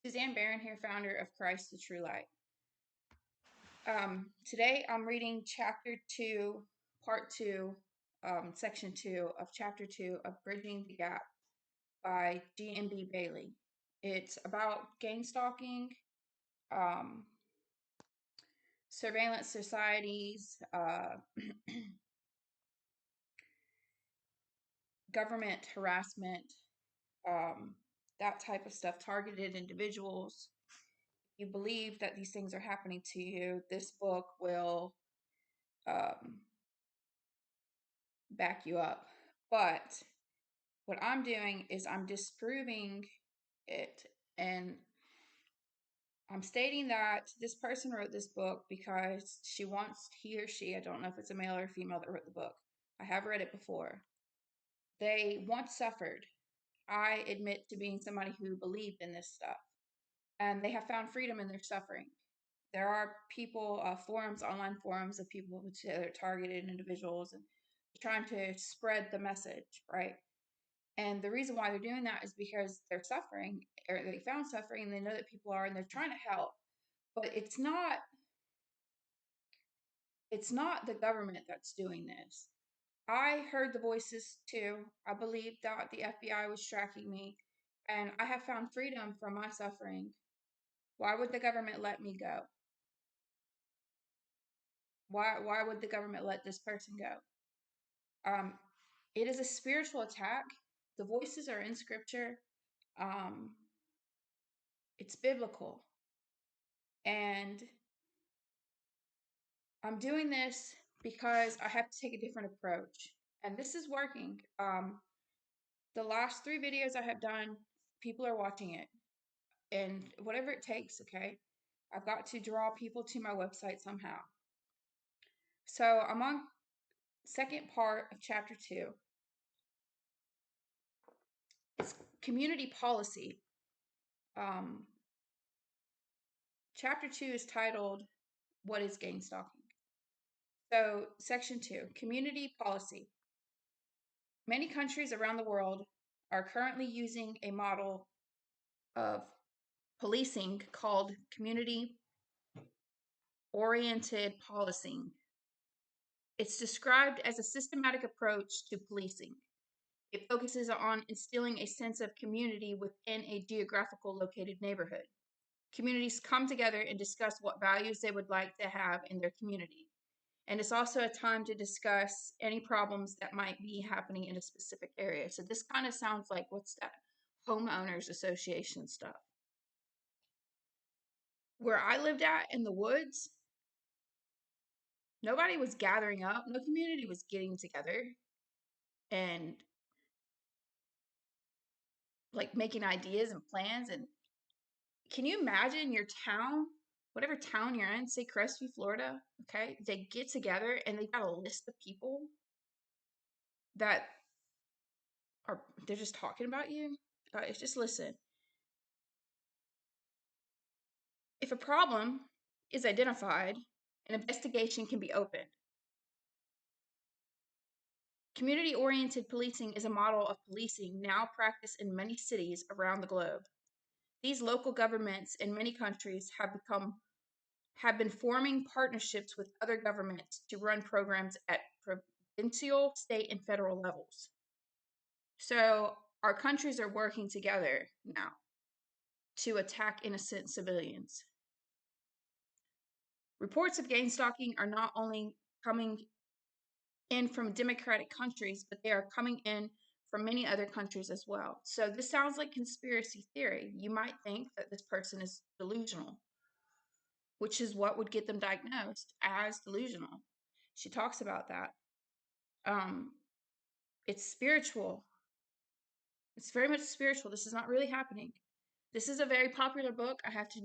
Suzanne Barron here, founder of Christ the True Light. Today I'm reading Chapter 2, Part 2, Section 2 of Chapter 2 of Bridging the Gap by G&B Bailey. It's about gang stalking, surveillance societies, government harassment, that type of stuff, targeted individuals. If you believe that these things are happening to you, this book will back you up. But what I'm doing is I'm disproving it, and I'm stating that this person wrote this book because he or she, I don't know if it's a male or a female that wrote the book. I have read it before. They once suffered. I admit to being somebody who believed in this stuff, and they have found freedom in their suffering. There are people, online forums of people who say they're targeted individuals and trying to spread the message, right? And the reason why they're doing that is because they're suffering, or they found suffering, and they know that people are, and they're trying to help. But it's not the government that's doing this. I heard the voices too. I believed that the FBI was tracking me, and I have found freedom from my suffering. Why would the government let me go? Why would the government let this person go? It is a spiritual attack. The voices are in scripture. It's biblical. And I'm doing this because I have to take a different approach. And this is working. The last 3 videos I have done, people are watching it. And whatever it takes, okay? I've got to draw people to my website somehow. So I'm on second part of chapter 2. It's community policy. Chapter 2 is titled, What is Gang Stalking? So section 2, community policy. Many countries around the world are currently using a model of policing called community-oriented policing. It's described as a systematic approach to policing. It focuses on instilling a sense of community within a geographical located neighborhood. Communities come together and discuss what values they would like to have in their community. And it's also a time to discuss any problems that might be happening in a specific area. So this kind of sounds like, what's that? Homeowners association stuff. Where I lived at in the woods, nobody was gathering up. No community was getting together and like making ideas and plans. And can you imagine your town, whatever town you're in, say Crestview, Florida, okay? They get together and they've got a list of people that they're just talking about you. It's just listen. If a problem is identified, an investigation can be opened. Community-oriented policing is a model of policing now practiced in many cities around the globe. These local governments in many countries have been forming partnerships with other governments to run programs at provincial, state, and federal levels. So our countries are working together now to attack innocent civilians. Reports of gang stalking are not only coming in from democratic countries, but they are coming in from many other countries as well. So this sounds like conspiracy theory. You might think that this person is delusional, which is what would get them diagnosed as delusional. She talks about that. It's spiritual. It's very much spiritual. This is not really happening. This is a very popular book. I have to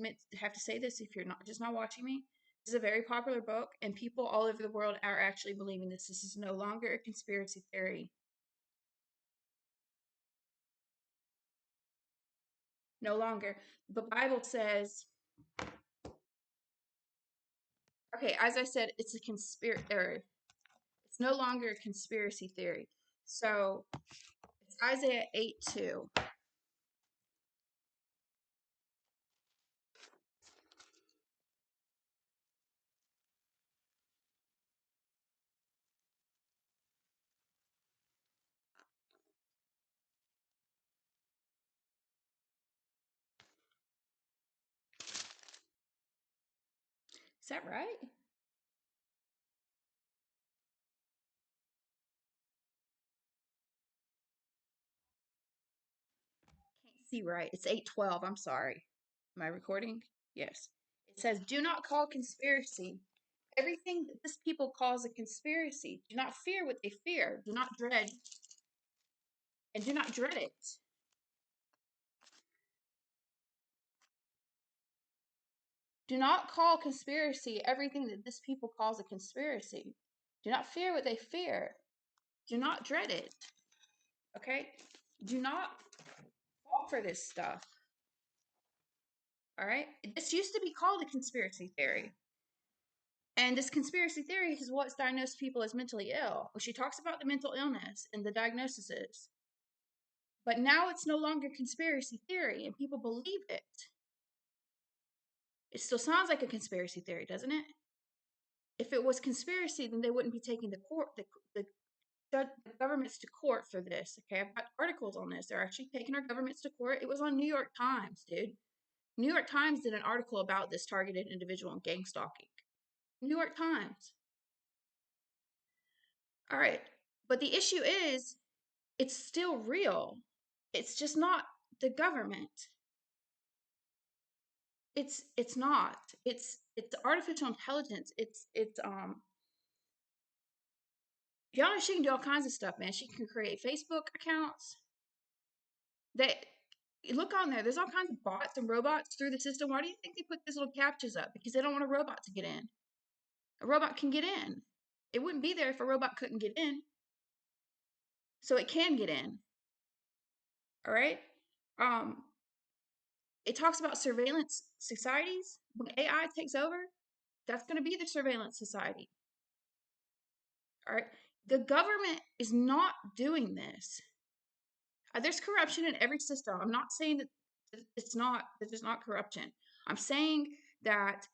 say this if you're not watching me. This is a very popular book, and people all over the world are actually believing this. This is no longer a conspiracy theory. No longer. The Bible says, okay, as I said, it's a it's no longer a conspiracy theory. So it's Isaiah 8:2. Is that right? Can't see right. It's 8:12. I'm sorry. Am I recording? Yes. It says, do not call conspiracy everything that this people calls a conspiracy. Do not fear what they fear. Do not dread, and do not dread it. Do not call conspiracy everything that this people calls a conspiracy. Do not fear what they fear. Do not dread it. Okay? Do not fall for this stuff. All right? This used to be called a conspiracy theory. And this conspiracy theory is what's diagnosed people as mentally ill. She talks about the mental illness and the diagnoses. But now it's no longer conspiracy theory and people believe it. It still sounds like a conspiracy theory, doesn't it? If it was conspiracy, then they wouldn't be taking the governments to court for this. Okay, I've got articles on this. They're actually taking our governments to court. It was on New York Times, dude. New York Times did an article about this targeted individual and gang stalking. New York Times. All right. But the issue is, it's still real. It's just not the government. It's not. It's artificial intelligence. It's Yana, she can do all kinds of stuff, man. She can create Facebook accounts. That look on there. There's all kinds of bots and robots through the system. Why do you think they put these little captchas up? Because they don't want a robot to get in. A robot can get in. It wouldn't be there if a robot couldn't get in. So it can get in. All right. Um, it talks about surveillance societies. When AI takes over, that's going to be the surveillance society. All right. The government is not doing this. There's corruption in every system. I'm not saying that there's not corruption. I'm saying that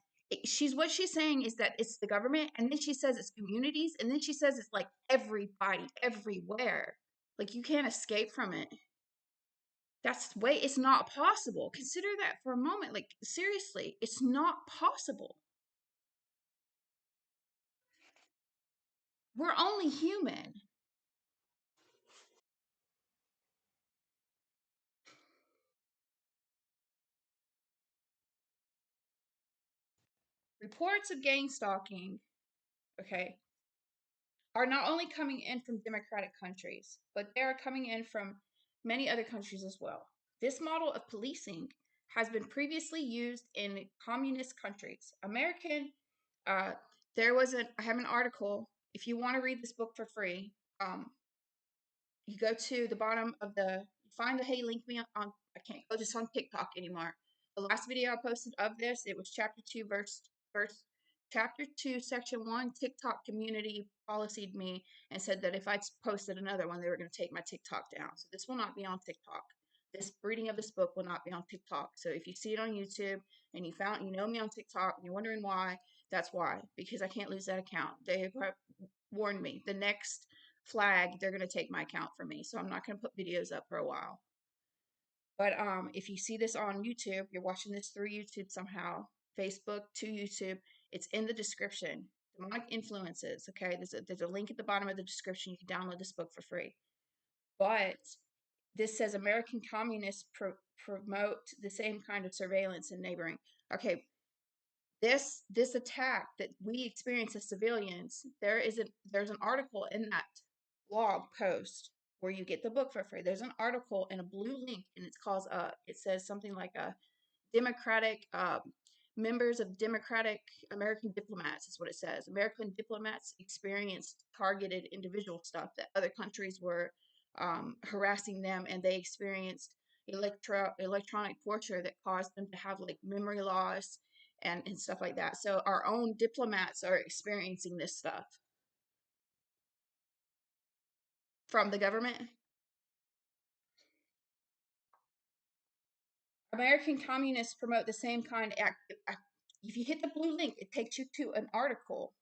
what she's saying is that it's the government, and then she says it's communities, and then she says it's like everybody, everywhere. Like you can't escape from it. That's way it's not possible. Consider that for a moment. Like seriously, it's not possible. We're only human. Reports of gang stalking, okay, are not only coming in from democratic countries, but they are coming in from many other countries as well. This model of policing has been previously used in communist countries. Uh, I have an article. If you want to read this book for free, you go to the bottom of find the hey link me on, I can't go just on TikTok anymore. The last video I posted of this, it was chapter 2 verse chapter 2 section 1. TikTok community policied me and said that if I posted another one they were going to take my TikTok down. So this will not be on TikTok. This reading of this book will not be on TikTok. So if you see it on YouTube and you know me on TikTok and you're wondering why, that's why, because I can't lose that account. They have warned me. The next flag, they're going to take my account from me. So I'm not going to put videos up for a while. But if you see this on YouTube, you're watching this through YouTube somehow, Facebook to YouTube, it's in the description. Demonic influences. Okay, there's a link at the bottom of the description. You can download this book for free. But this says American communists promote the same kind of surveillance in neighboring. Okay, this attack that we experience as civilians, there's an article in that blog post where you get the book for free. There's an article in a blue link, and it says something like a democratic members of democratic American diplomats is what it says. American diplomats experienced targeted individual stuff that other countries were harassing them, and they experienced electronic torture that caused them to have like memory loss and stuff like that. So our own diplomats are experiencing this stuff from the government. American communists promote the same kind of if you hit the blue link, it takes you to an article.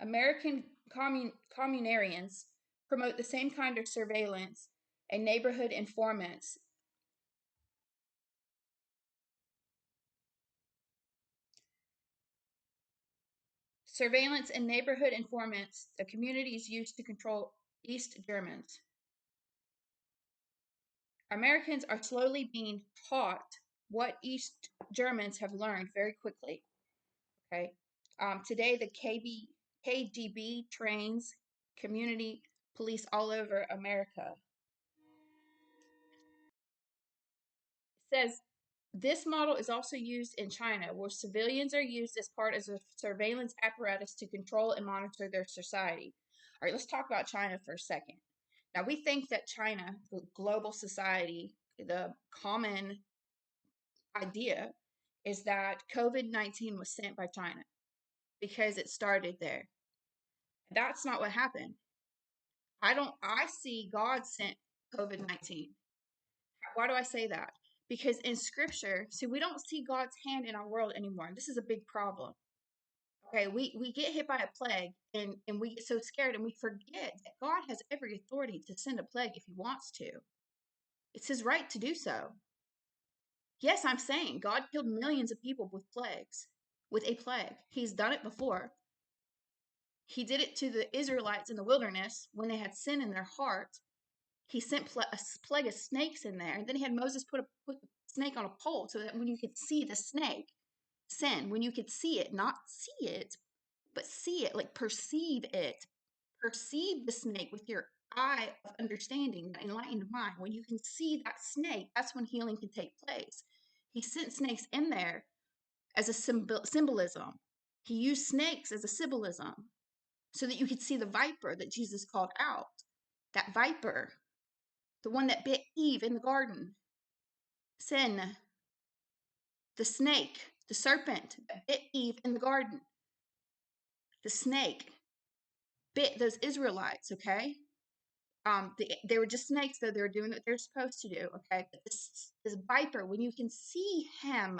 American communarians promote the same kind of surveillance and neighborhood informants. Surveillance and neighborhood informants, the communities used to control East Germans. Americans are slowly being taught what East Germans have learned very quickly. Okay. Today, the KGB trains community police all over America. It says this model is also used in China, where civilians are used as part of a surveillance apparatus to control and monitor their society. All right, let's talk about China for a second. Now, we think that China, the global society, the common idea is that COVID-19 was sent by China because it started there. That's not what happened. I see God sent COVID-19. Why do I say that? Because in scripture, see, we don't see God's hand in our world anymore. And this is a big problem. Okay, we get hit by a plague and we get so scared and we forget that God has every authority to send a plague if he wants to. It's his right to do so. Yes, I'm saying God killed millions of people with plagues, with a plague. He's done it before. He did it to the Israelites in the wilderness when they had sin in their heart. He sent a plague of snakes in there. And then he had Moses put the snake on a pole so that when you could see the snake, sin, when you could see it, not see it, but see it, like perceive it. Perceive the snake with your eye of understanding, that enlightened mind. When you can see that snake, that's when healing can take place. He sent snakes in there as a symbolism. He used snakes as a symbolism so that you could see the viper that Jesus called out. That viper, the one that bit Eve in the garden. Sin, the snake, the serpent that bit Eve in the garden. The snake bit those Israelites, okay? They were just snakes, though. They were doing what they're supposed to do, okay? But this viper, when you can see him,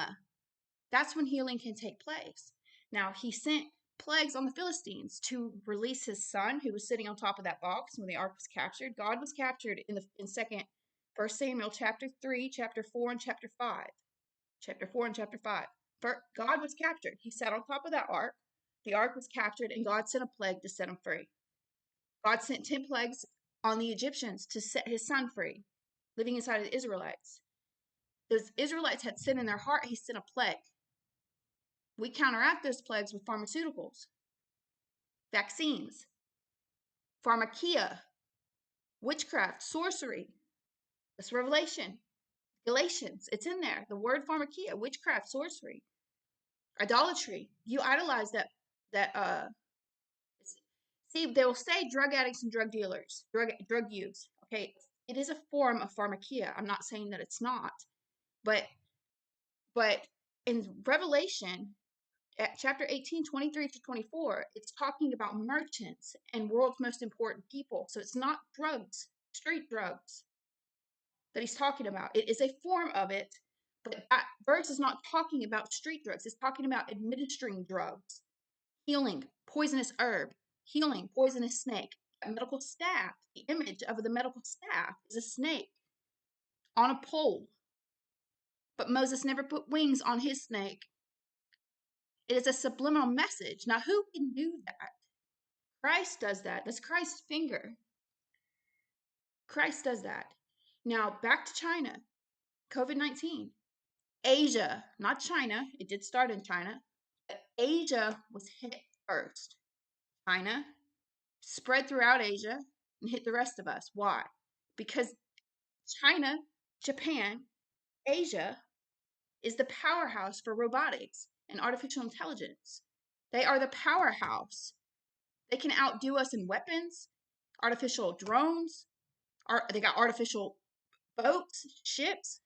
that's when healing can take place. Now, he sent plagues on the Philistines to release his son, who was sitting on top of that box when the ark was captured. God was captured in First Samuel chapter 3, chapter 4, and chapter 5. Chapter 4 and chapter 5. God was captured. He sat on top of that ark. The ark was captured, and God sent a plague to set him free. God sent 10 plagues on the Egyptians to set his son free, living inside of the Israelites. Those Israelites had sin in their heart. He sent a plague. We counteract those plagues with pharmaceuticals, vaccines, pharmakia, witchcraft, sorcery. That's Revelation, Galatians. It's in there. The word pharmakia, witchcraft, sorcery, idolatry. You idolize that. See, they will say drug addicts and drug dealers, drug use. Okay, it is a form of pharmakia. I'm not saying that it's not, but in Revelation, at chapter 18, 23 to 24, it's talking about merchants and world's most important people. So it's not drugs, street drugs that he's talking about. It is a form of it, but that verse is not talking about street drugs. It's talking about administering drugs, healing, poisonous herb, healing, poisonous snake, a medical staff. The image of the medical staff is a snake on a pole. But Moses never put wings on his snake. It is a subliminal message. Now, who can do that? Christ does that. That's Christ's finger. Christ does that. Now, back to China. COVID-19. Asia, not China. It did start in China. But Asia was hit first. China spread throughout Asia and hit the rest of us. Why? Because China, Japan, Asia is the powerhouse for robotics and artificial intelligence. They are the powerhouse. They can outdo us in weapons, artificial drones. They got artificial boats, ships.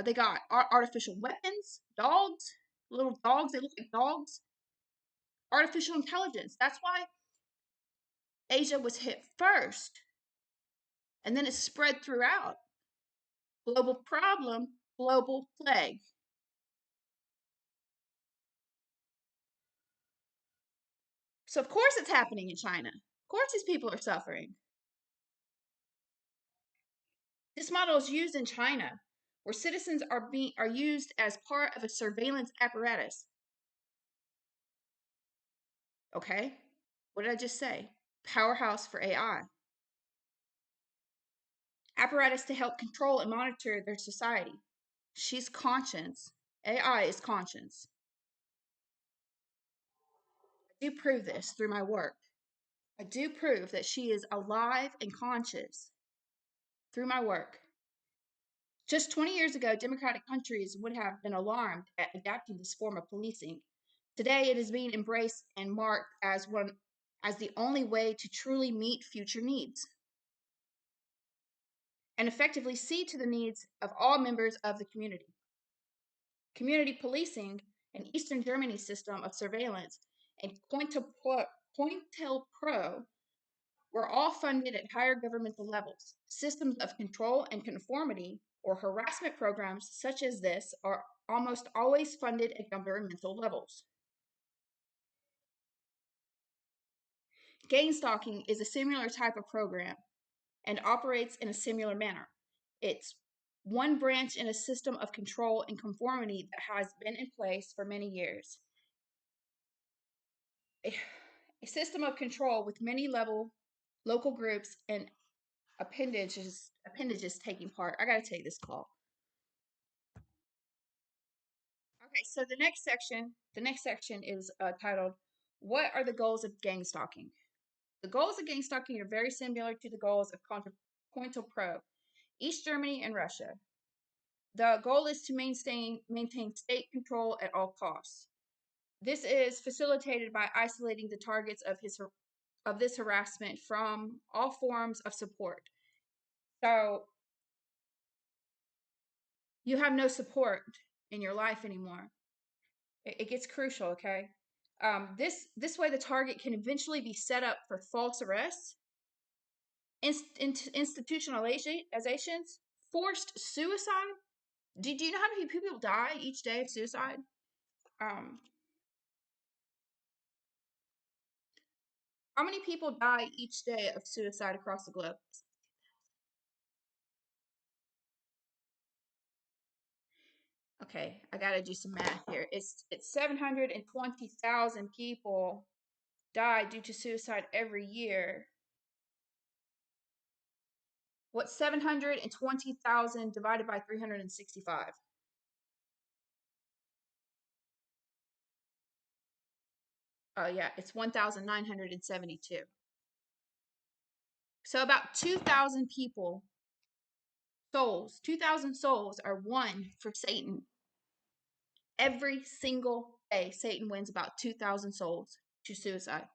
They got artificial weapons, dogs, little dogs. They look like dogs. Artificial intelligence. That's why Asia was hit first. And then it spread throughout. Global problem, global plague. So of course it's happening in China. Of course these people are suffering. This model is used in China, where citizens are used as part of a surveillance apparatus. Okay? What did I just say? Powerhouse for AI. Apparatus to help control and monitor their society. She's conscience. AI is conscience. I do prove this through my work. I do prove that she is alive and conscious through my work. Just 20 years ago, democratic countries would have been alarmed at adapting this form of policing. Today, it is being embraced and marked as the only way to truly meet future needs and effectively see to the needs of all members of the community. Community policing, an Eastern Germany system of surveillance, and Cointelpro were all funded at higher governmental levels. Systems of control and conformity or harassment programs such as this are almost always funded at governmental levels. Gang stalking is a similar type of program and operates in a similar manner. It's one branch in a system of control and conformity that has been in place for many years. A system of control with many local groups and appendages taking part. I gotta take this call. Okay, so the next section is titled, What are the goals of gang stalking? The goals of gang stalking are very similar to the goals of Cointelpro, East Germany and Russia. The goal is to maintain state control at all costs. This is facilitated by isolating the targets of this harassment from all forms of support. So you have no support in your life anymore. It gets crucial, okay? This way, the target can eventually be set up for false arrests, institutionalizations, forced suicide. Do you know how many people die each day of suicide? How many people die each day of suicide across the globe? Okay, I gotta do some math here. It's 720,000 people die due to suicide every year. What's 720,000 divided by 365? Oh yeah, it's 1,972. So about 2,000 people, 2,000 souls are won for Satan. Every single day, Satan wins about 2,000 souls to suicide.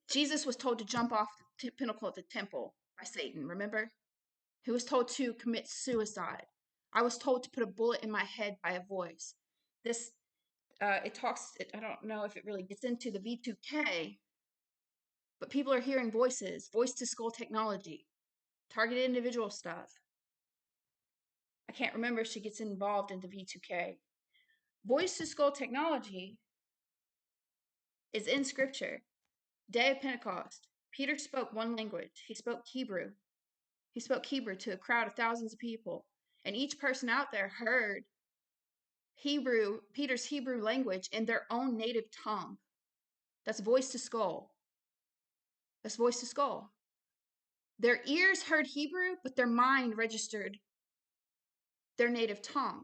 Jesus was told to jump off the pinnacle of the temple by Satan, remember? He was told to commit suicide. I was told to put a bullet in my head by a voice. This, I don't know if it really gets into the V2K, but people are hearing voices, voice to skull technology, targeted individual stuff. I can't remember if she gets involved in the V2K. Voice to skull technology is in scripture. Day of Pentecost. Peter spoke one language. He spoke Hebrew. He spoke Hebrew to a crowd of thousands of people. And each person out there heard Peter's Hebrew language in their own native tongue. That's voice to skull. That's voice to skull. Their ears heard Hebrew, but their mind registered their native tongue.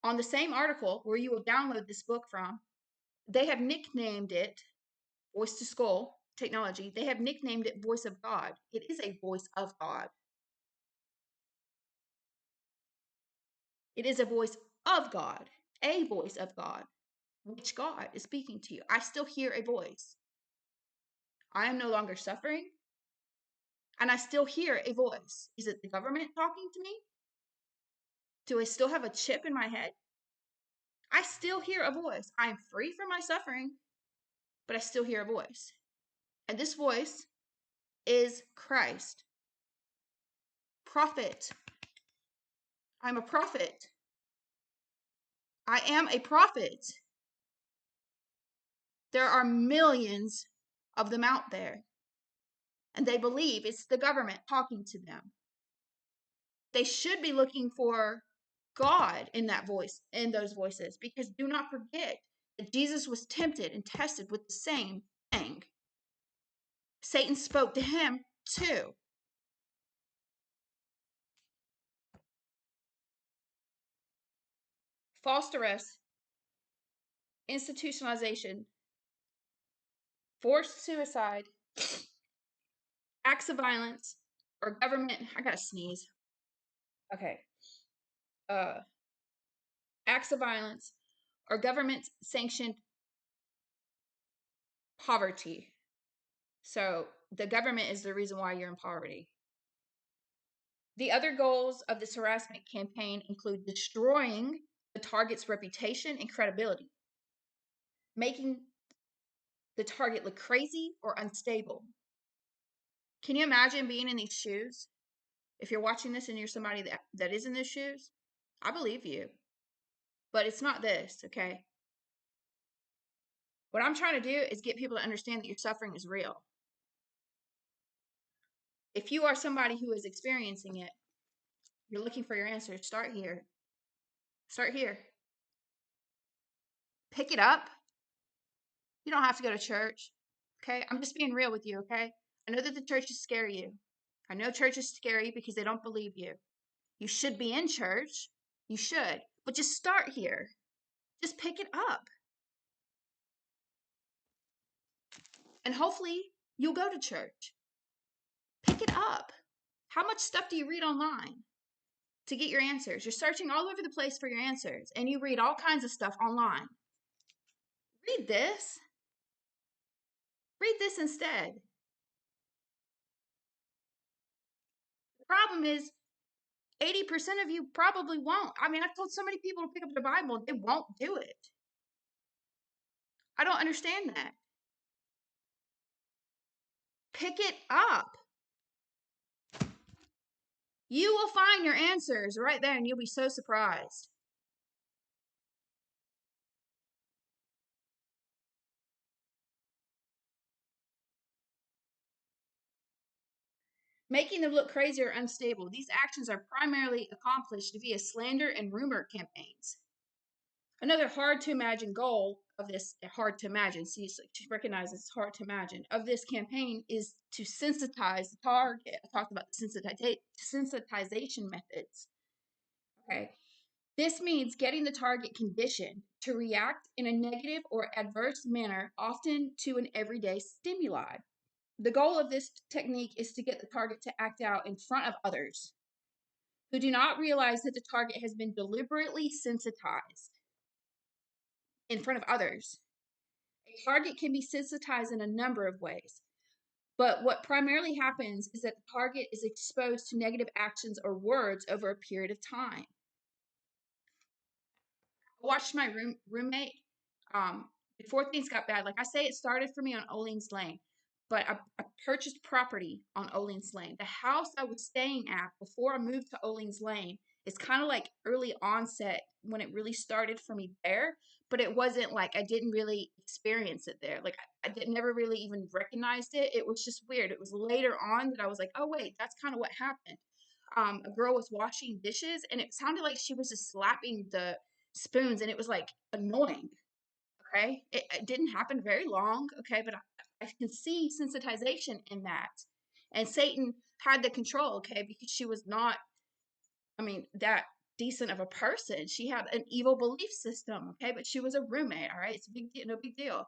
On the same article where you will download this book from, they have nicknamed it voice to skull technology. They have nicknamed it voice of God. It is a voice of God. It is a voice of God, a voice of God, which God is speaking to you. I still hear a voice. I am no longer suffering, and I still hear a voice. Is it the government talking to me? Do I still have a chip in my head? I still hear a voice. I am free from my suffering, but I still hear a voice. And this voice is Christ. Prophet. I'm a prophet. I am a prophet. There are millions of them out there, and they believe it's the government talking to them. They should be looking for God in that voice, in those voices, because do not forget that Jesus was tempted and tested with the same thing. Satan spoke to him too. False arrest, institutionalization, forced suicide, acts of violence, or government. I gotta sneeze. Okay. Uh, Acts of violence or government sanctioned poverty. So the government is the reason why you're in poverty. The other goals of this harassment campaign include destroying the target's reputation and credibility, making the target look crazy or unstable. Can you imagine being in these shoes? If you're watching this and you're somebody that is in those shoes, I believe you. But it's not this, okay? What I'm trying to do is get people to understand that your suffering is real. If you are somebody who is experiencing it, you're looking for your answers, start here. Start here. Pick it up. You don't have to go to church, okay? I'm just being real with you, okay? I know that the churches scare you. I know church is scary because they don't believe you. You should be in church. You should. But just start here. Just pick it up. And hopefully you'll go to church. Pick it up. How much stuff do you read online to get your answers? You're searching all over the place for your answers, and you read all kinds of stuff online. Read this. Read this instead. The problem is 80% of you probably won't. I mean, I've told so many people to pick up the Bible, and they won't do it. I don't understand that. Pick it up. You will find your answers right there, and you'll be so surprised. Making them look crazy or unstable. These actions are primarily accomplished via slander and rumor campaigns. Another hard to imagine goal of this, hard to imagine, see, she recognizes it's hard to imagine, of this campaign is to sensitize the target. I talked about the sensitization methods. Okay. This means getting the target conditioned to react in a negative or adverse manner, often to an everyday stimuli. The goal of this technique is to get the target to act out in front of others who do not realize that the target has been deliberately sensitized in front of others. A target can be sensitized in a number of ways, but what primarily happens is that the target is exposed to negative actions or words over a period of time. I watched my roommate before things got bad. Like I say, it started for me on Olean's Lane, but I purchased property on Olean's Lane. The house I was staying at before I moved to Olean's Lane is kind of like early onset when it really started for me there, but it wasn't like I didn't really experience it there. Like never really even recognized it. It was just weird. It was later on that I was like, oh wait, that's kind of what happened. A girl was washing dishes, and it sounded like she was just slapping the spoons, and it was like annoying. Okay, it didn't happen very long. Okay, but I can see sensitization in that, and Satan had the control. Okay, because she was not, I mean, that decent of a person. She had an evil belief system. Okay, but she was a roommate. All right, it's a big deal, no big deal.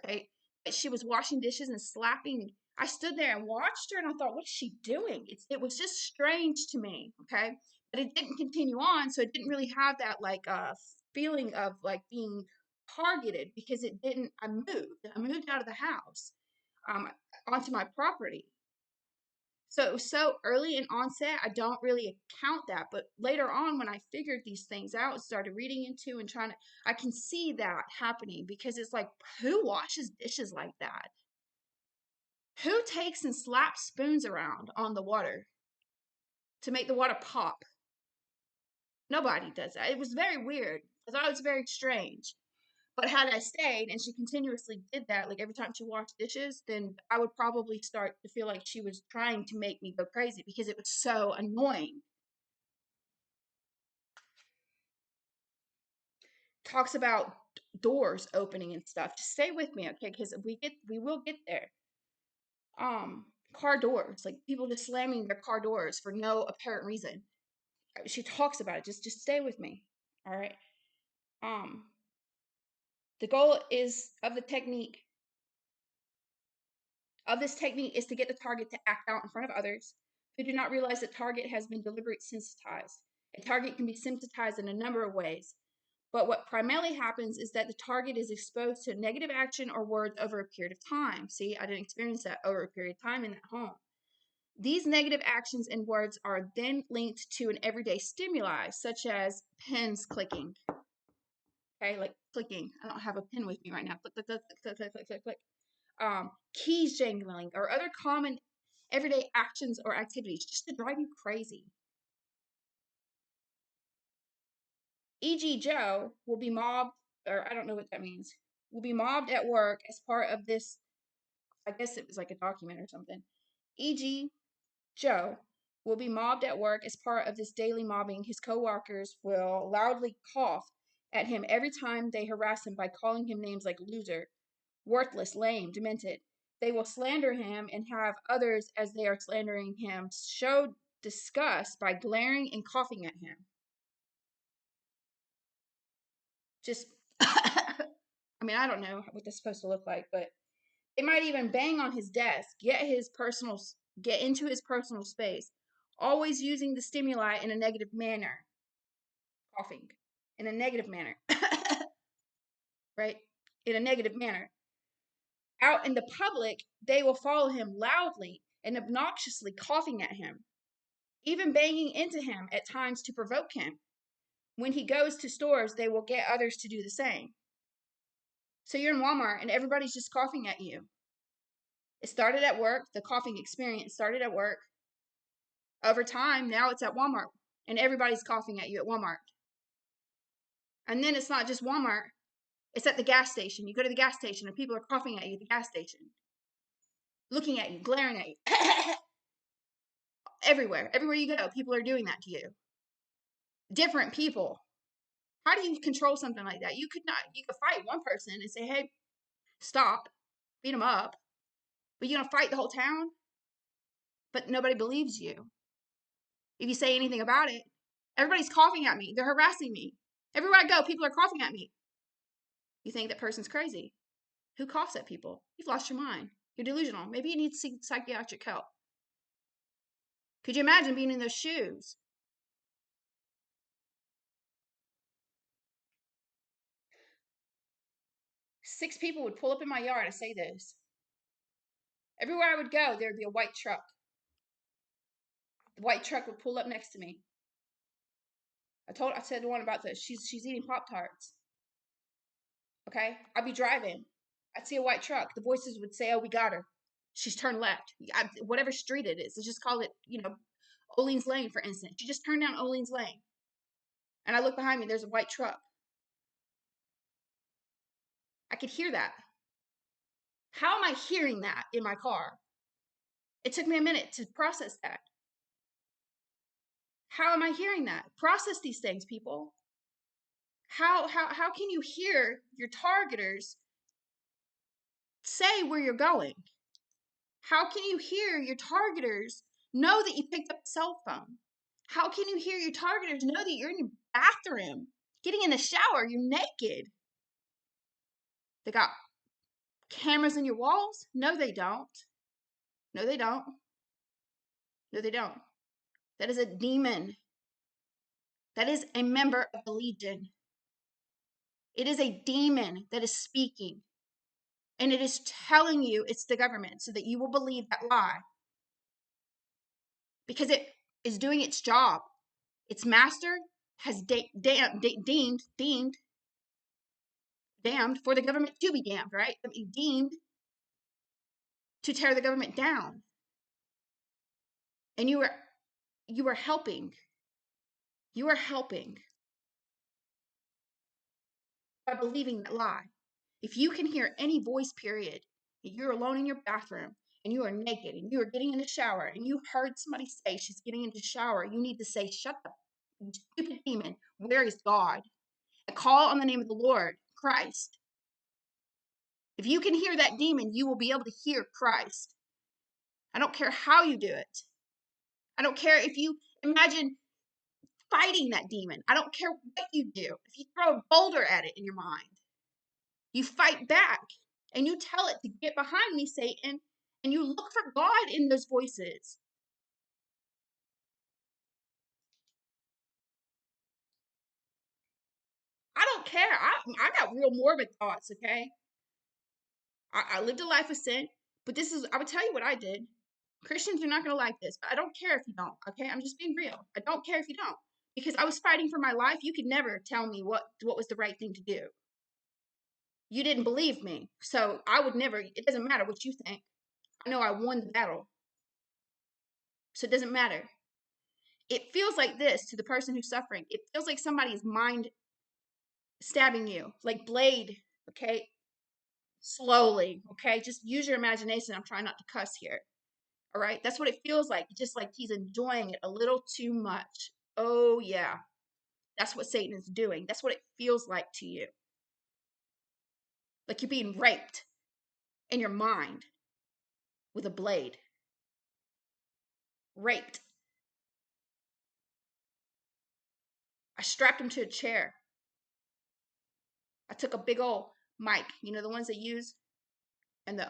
Okay, but she was washing dishes and slapping. I stood there and watched her, and I thought, what is she doing? It was just strange to me. Okay, but it didn't continue on, so it didn't really have that like feeling of like being targeted because it didn't. I moved out of the house um onto my property, so it was so early in onset, I don't really account that. But later on, when I figured these things out and started reading into and trying to, I can see that happening because it's like, who washes dishes like that? Who takes and slaps spoons around on the water to make the water pop? Nobody does that. It was very weird. I thought it was very strange. But had I stayed and she continuously did that, like every time she washed dishes, then I would probably start to feel like she was trying to make me go crazy because it was so annoying. talks about doors opening and stuff. Just stay with me, okay? Because we will get there. Car doors, like people just slamming their car doors for no apparent reason. She talks about it. Just stay with me. All right. Um, the goal is of the technique of this technique is to get the target to act out in front of others who do not realize the target has been deliberately sensitized. A target can be sensitized in a number of ways, but what primarily happens is that the target is exposed to negative action or words over a period of time. See, I didn't experience that over a period of time in that home. These negative actions and words are then linked to an everyday stimuli, such as pens clicking. Okay, like clicking. I don't have a pen with me right now. Click, click, click, click, click, click, click, click. Keys jangling, or other common everyday actions or activities just to drive you crazy. E.g., Joe will be mobbed, or I don't know what that means, will be mobbed at work as part of this. I guess it was like a document or something. E.g., Joe will be mobbed at work as part of this daily mobbing. His coworkers will loudly cough at him every time they harass him by calling him names like loser, worthless, lame, demented. They will slander him and have others, as they are slandering him, show disgust by glaring and coughing at him. Just, I mean, I don't know what that's supposed to look like, but they might even bang on his desk, get into his personal space, always using the stimuli in a negative manner, coughing in a negative manner, right? In a negative manner. Out in the public, they will follow him loudly and obnoxiously coughing at him, even banging into him at times to provoke him. When he goes to stores, they will get others to do the same. So you're in Walmart and everybody's just coughing at you. It started at work. The coughing experience started at work. Over time, now it's at Walmart and everybody's coughing at you at Walmart. And then it's not just Walmart. It's at the gas station. You go to the gas station and people are coughing at you at the gas station, looking at you, glaring at you. Everywhere you go, people are doing that to you. Different people. How do you control something like that? You could fight one person and say, hey, stop, beat them up, but you're going to fight the whole town? But nobody believes you. If you say anything about it, everybody's coughing at me. They're harassing me. Everywhere I go, people are coughing at me. You think that person's crazy. Who coughs at people? You've lost your mind. You're delusional. Maybe you need psychiatric help. Could you imagine being in those shoes? Six people would pull up in my yard and say this. Everywhere I would go, there'd be a white truck. The white truck would pull up next to me. I said the one about this. She's eating Pop-Tarts. Okay? I'd be driving. I'd see a white truck. The voices would say, oh, we got her. She's turned left. Whatever street it is. Let's just call it, Olean's Lane, for instance. She just turned down Olean's Lane. And I look behind me, there's a white truck. I could hear that. How am I hearing that in my car? It took me a minute to process that. How am I hearing that? Process these things, people. How can you hear your targeters say where you're going? How can you hear your targeters know that you picked up a cell phone? How can you hear your targeters know that you're in your bathroom, getting in the shower, you're naked? They got cameras in your walls? No, they don't. No, they don't. No, they don't. That is a demon. That is a member of the Legion. It is a demon that is speaking. And it is telling you it's the government so that you will believe that lie. Because it is doing its job. Its master has damned for the government to be damned, right? Deemed to tear the government down. And you are helping. You are helping by believing that lie. If you can hear any voice, period, and you're alone in your bathroom and you are naked and you are getting in the shower and you heard somebody say she's getting into the shower, you need to say, shut up, you stupid demon. Where is God? and call on the name of the Lord, Christ. If you can hear that demon, you will be able to hear Christ. I don't care how you do it. I don't care if you imagine fighting that demon. I don't care what you do. If you throw a boulder at it in your mind, you fight back and you tell it to get behind me, Satan, and you look for God in those voices. I don't care. I got real morbid thoughts, okay? I lived a life of sin, but I would tell you what I did. Christians, you're not going to like this, but I don't care if you don't, okay? I'm just being real. I don't care if you don't. Because I was fighting for my life. You could never tell me what was the right thing to do. You didn't believe me. So I would never, it doesn't matter what you think. I know I won the battle. So it doesn't matter. It feels like this to the person who's suffering. It feels like somebody's mind stabbing you, like blade, okay? Slowly, okay? Just use your imagination. I'm trying not to cuss here. All right? That's what it feels like. Just like he's enjoying it a little too much. Oh, yeah. That's what Satan is doing. That's what it feels like to you. Like you're being raped in your mind with a blade. Raped. I strapped him to a chair. I took a big old mic, you know, the ones they use in the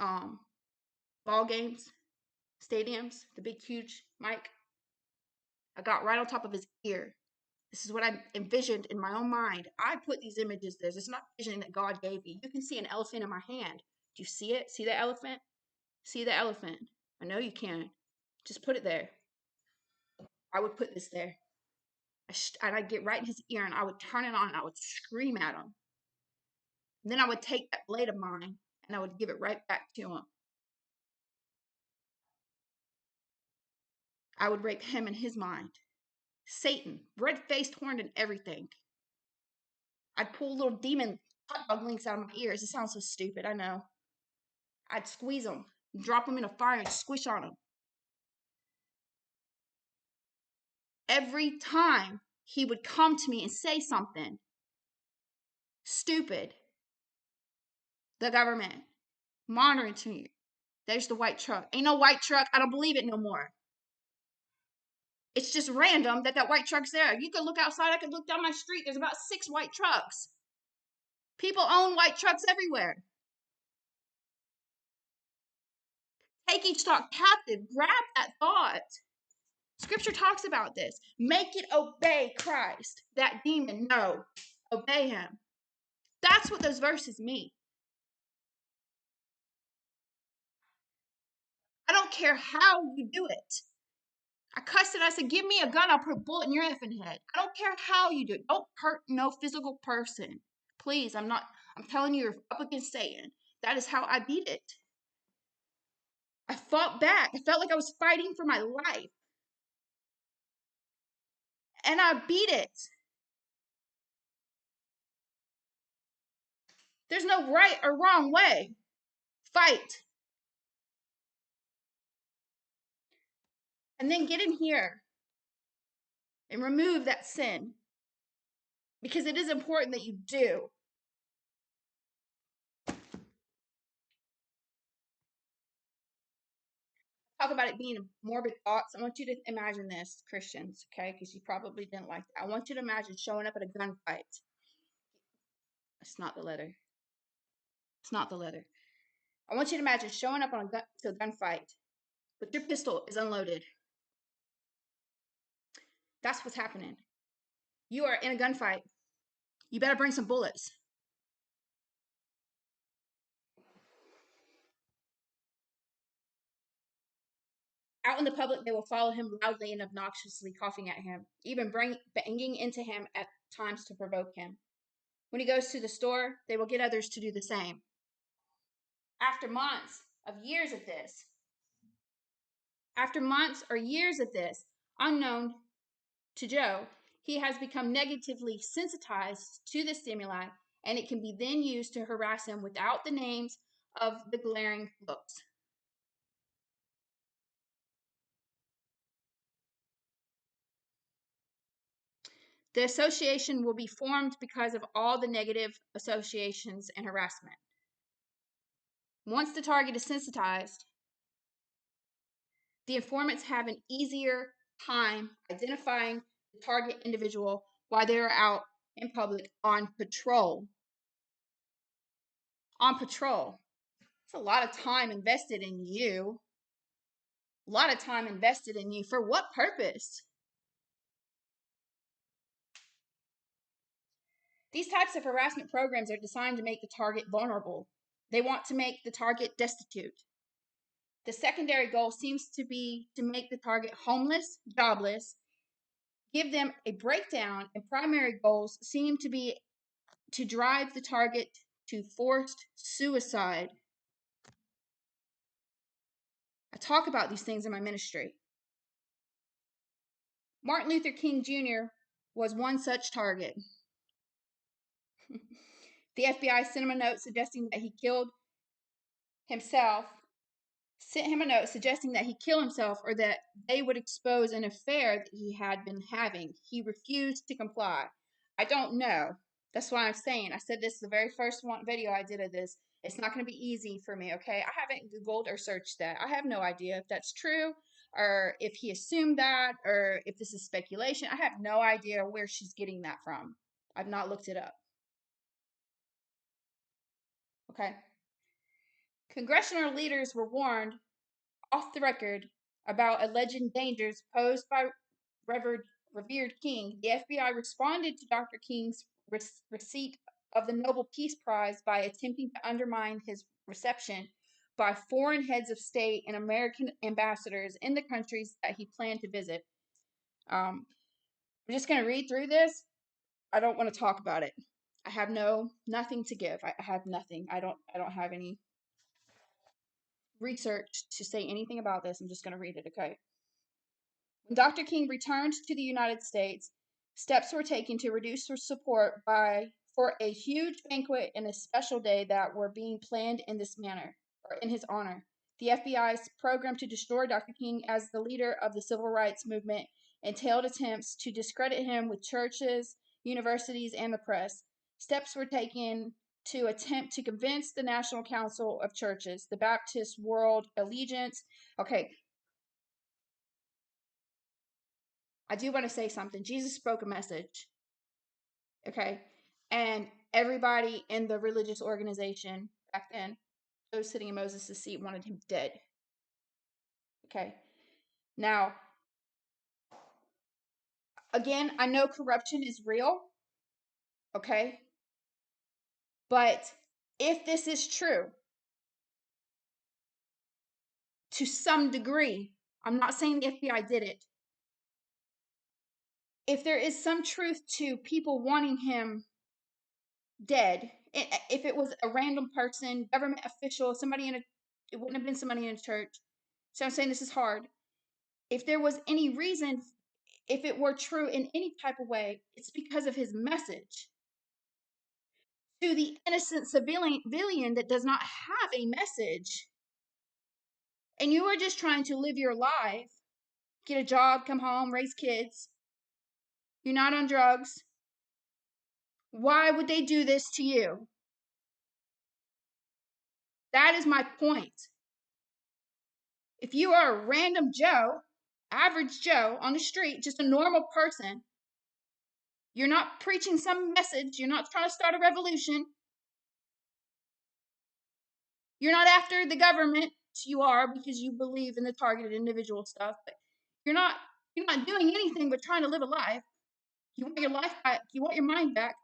ball games, stadiums, the big huge mic. I got right on top of his ear. This is what I envisioned in my own mind. I put these images there. It's not visioning that God gave me. You can see an elephant in my hand. Do you see it? See the elephant? See the elephant? I know you can. Just put it there. I would put this there. And I'd get right in his ear and I would turn it on and I would scream at him. And then I would take that blade of mine and I would give it right back to him. I would rape him in his mind. Satan, red-faced, horned, and everything. I'd pull little demon hot dog links out of my ears. It sounds so stupid, I know. I'd squeeze them, drop them in a fire, and squish on them. Every time he would come to me and say something stupid, the government monitoring you. There's the white truck. Ain't no white truck. I don't believe it no more. It's just random that white truck's there. You could look outside. I could look down my street. There's about 6 white trucks. People own white trucks everywhere. Take each thought captive. Grab that thought. Scripture talks about this. Make it obey Christ. That demon, no. Obey him. That's what those verses mean. I don't care how you do it. I cussed it. I said, give me a gun. I'll put a bullet in your effing head. I don't care how you do it. Don't hurt no physical person. Please, I'm telling you, you're up against Satan. That is how I beat it. I fought back. I felt like I was fighting for my life. And I beat it. There's no right or wrong way. Fight. And then get in here and remove that sin. Because it is important that you do. Talk about it being morbid thoughts. I want you to imagine this, Christians, okay? Because you probably didn't like that. I want you to imagine showing up at a gunfight. It's not the letter. It's not the letter. I want you to imagine showing up to a gunfight, but your pistol is unloaded. That's what's happening. You are in a gunfight. You better bring some bullets. Out in the public, they will follow him loudly and obnoxiously, coughing at him, even banging into him at times to provoke him. When he goes to the store, they will get others to do the same. After months of years of this, unknown to Joe, he has become negatively sensitized to the stimuli, and it can be then used to harass him without the names of the glaring looks. The association will be formed because of all the negative associations and harassment. Once the target is sensitized, the informants have an easier time identifying the target individual while they are out in public on patrol. On patrol. It's a lot of time invested in you. A lot of time invested in you. For what purpose? These types of harassment programs are designed to make the target vulnerable. They want to make the target destitute. The secondary goal seems to be to make the target homeless, jobless, give them a breakdown, and primary goals seem to be to drive the target to forced suicide. I talk about these things in my ministry. Martin Luther King Jr. was one such target. The FBI sent him a note suggesting that he killed himself, sent him a note suggesting that he kill himself or that they would expose an affair that he had been having. He refused to comply. I don't know. That's why I'm saying. I said this is the very first video I did of this. It's not going to be easy for me, okay? I haven't Googled or searched that. I have no idea if that's true or if he assumed that or if this is speculation. I have no idea where she's getting that from. I've not looked it up. Okay. Congressional leaders were warned off the record about alleged dangers posed by revered King. The FBI responded to Dr. King's receipt of the Nobel Peace Prize by attempting to undermine his reception by foreign heads of state and American ambassadors in the countries that he planned to visit. I'm just going to read through this. I don't want to talk about it. I have nothing to give. I have nothing. I don't have any research to say anything about this. I'm just going to read it, okay? When Dr. King returned to the United States, steps were taken to reduce her support for a huge banquet and a special day that were being planned in this manner, or in his honor. The FBI's program to destroy Dr. King as the leader of the civil rights movement entailed attempts to discredit him with churches, universities, and the press. Steps were taken to attempt to convince the National Council of Churches, the Baptist World Alliance. Okay, I do want to say something. Jesus spoke a message. Okay. And everybody in the religious organization back then, those sitting in Moses' seat, wanted him dead. Okay. Now, again, I know corruption is real. Okay. But if this is true, to some degree, I'm not saying the FBI did it. If there is some truth to people wanting him dead, if it was a random person, government official, it wouldn't have been somebody in a church. So I'm saying this is hard. If there was any reason, if it were true in any type of way, it's because of his message to the innocent civilian that does not have a message. And you are just trying to live your life, get a job, come home, raise kids. You're not on drugs. Why would they do this to you? That is my point. If you are a random Joe, average Joe on the street, just a normal person, you're not preaching some message, you're not trying to start a revolution, you're not after the government. You are because you believe in the targeted individual stuff, but you're not doing anything but trying to live a life. You want your life back, you want your mind back.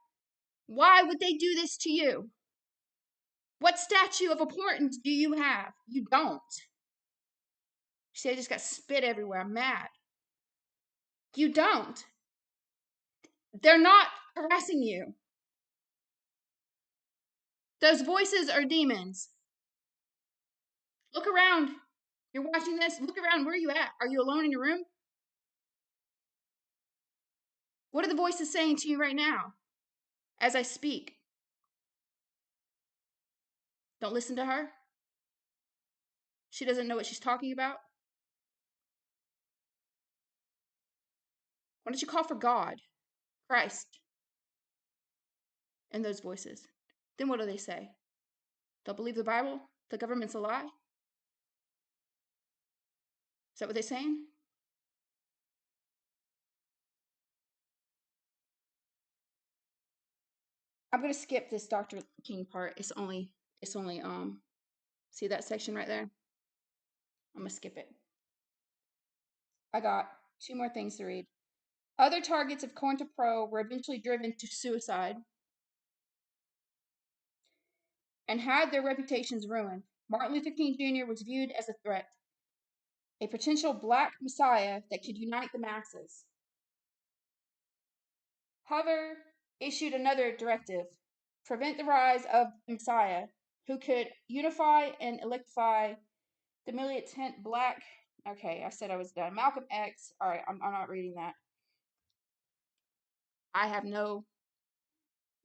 Why would they do this to you? What statue of importance do you have? You don't. See, I just got spit everywhere. I'm mad. You don't. They're not harassing you. Those voices are demons. Look around. You're watching this. Look around. Where are you at? Are you alone in your room? What are the voices saying to you right now as I speak? Don't listen to her. She doesn't know what she's talking about. Why don't you call for God? Christ in those voices. Then what do they say? They'll believe the Bible? The government's a lie? Is that what they're saying? I'm gonna skip this Dr. King part. It's only see that section right there? I'm gonna skip it. I got 2 more things to read. Other targets of COINTELPRO were eventually driven to suicide and had their reputations ruined. Martin Luther King Jr. was viewed as a threat, a potential black messiah that could unite the masses. Hoover issued another directive: prevent the rise of the messiah who could unify and electrify the militant black. Okay, I said I was done. Malcolm X. All right, I'm not reading that. I have no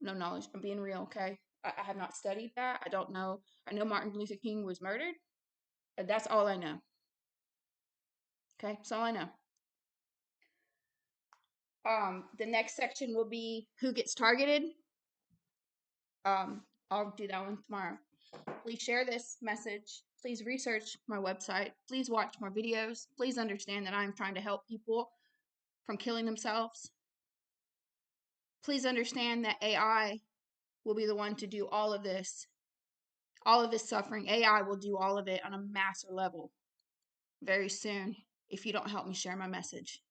knowledge. I'm being real, okay? I have not studied that. I don't know. I know Martin Luther King was murdered. That's all I know. Okay, that's all I know. The next section will be who gets targeted. I'll do that one tomorrow. Please share this message. Please research my website. Please watch more videos. Please understand that I'm trying to help people from killing themselves. Please understand that AI will be the one to do all of this suffering. AI will do all of it on a massive level very soon if you don't help me share my message.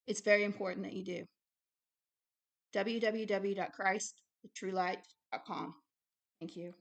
It's very important that you do. www.christthetruelight.com. Thank you.